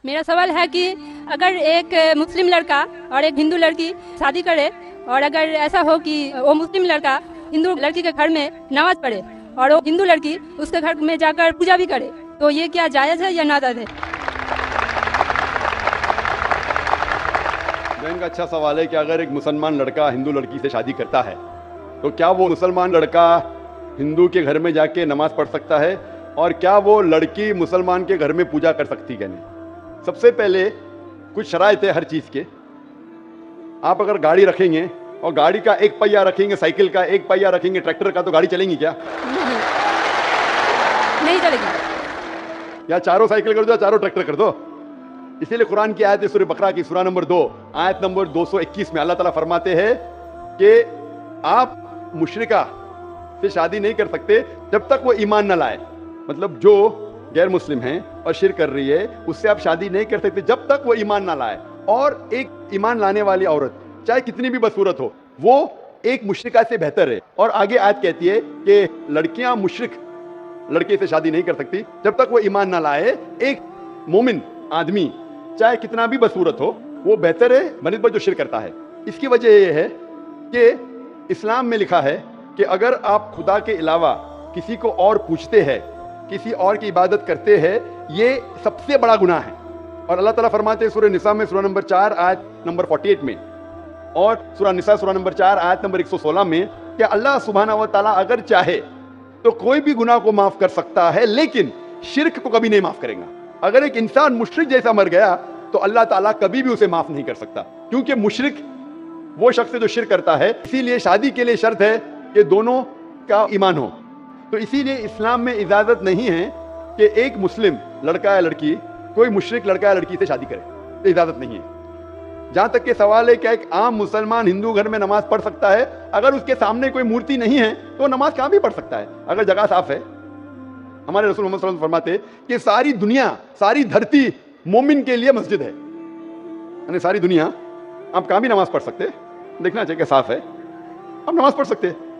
मेरा सवाल है कि अगर एक मुस्लिम लड़का और एक हिंदू लड़की शादी करे और अगर ऐसा हो कि वो मुस्लिम लड़का हिंदू लड़की के घर में नमाज पढ़े और वो हिंदू लड़की उसके घर में जाकर पूजा भी करे, तो ये क्या जायज़ है या नाजायज़ है? बहन का अच्छा सवाल है कि अगर एक मुसलमान लड़का हिंदू लड़की से शादी करता है तो क्या वो मुसलमान लड़का हिंदू के घर में जाके नमाज पढ़ सकता है, और क्या वो लड़की मुसलमान के घर में पूजा कर सकती है? नहीं। सबसे पहले कुछ शराइत है हर चीज़ के। आप अगर गाड़ी रखेंगे और गाड़ी का एक पहिया रखेंगे, साइकिल का एक पहिया रखेंगे, ट्रैक्टर का, तो गाड़ी चलेंगी क्या? नहीं चलेगी। या चारों साइकिल कर दो या चारों ट्रैक्टर कर दो। इसीलिए कुरान की आयत है सूरह बकरा की सूरा नंबर 2 आयत नंबर 221 में अल्लाह ताला फरमाते हैं कि आप मुशरिका से शादी नहीं कर सकते जब तक वो ईमान न लाए। मतलब जो गैर मुस्लिम है और शिरक कर रही है उससे आप शादी नहीं कर सकते जब तक वो ईमान ना लाए। और एक ईमान लाने वाली औरत चाहे कितनी भी बदसूरत हो वो एक मुशरिका से बेहतर है। और आगे आयत कहती है कि लड़कियां मुशरिक लड़के से शादी नहीं कर सकती जब तक वो ईमान ना लाए। एक मोमिन आदमी चाहे कितना भी बदसूरत हो वो बेहतर है बनिस्बत जो शिरक करता है। इसकी वजह यह है कि इस्लाम में लिखा है कि अगर आप खुदा के अलावा किसी को और पूछते हैं, किसी और की इबादत करते हैं, ये सबसे बड़ा गुनाह है। और अल्लाह ताला फरमाते हैं सूरह निसा में सूरा नंबर 4 आयत नंबर 48 में और सूरा निसा सूरा नंबर 4 आयत नंबर 116 में कि अल्लाह सुब्हानहू व तआला अगर चाहे तो कोई भी गुनाह को माफ कर सकता है लेकिन शिरक को कभी नहीं माफ करेगा। अगर एक इंसान मुशरिक जैसा मर गया तो अल्लाह ताला कभी भी उसे माफ नहीं कर सकता, क्योंकि मुशरिक वो शख्स है जो शिरक करता है। इसीलिए शादी के लिए शर्त है कि दोनों का ईमान हो। तो इसीलिए इस्लाम में इजाजत नहीं है कि एक मुस्लिम लड़का या लड़की कोई मुशरिक लड़का या लड़की से शादी करे, तो इजाजत नहीं है। जहां तक के सवाल है कि एक आम मुसलमान हिंदू घर में नमाज पढ़ सकता है, अगर उसके सामने कोई मूर्ति नहीं है तो नमाज कहां भी पढ़ सकता है अगर जगह साफ है। हमारे रसूल मोहम्मद सल्लल्लाहु अलैहि वसल्लम फरमाते कि सारी दुनिया सारी धरती मोमिन के लिए मस्जिद है, यानी सारी दुनिया आप कहां भी नमाज पढ़ सकते, देखना चाहिए कि साफ है, आप नमाज पढ़ सकते हैं।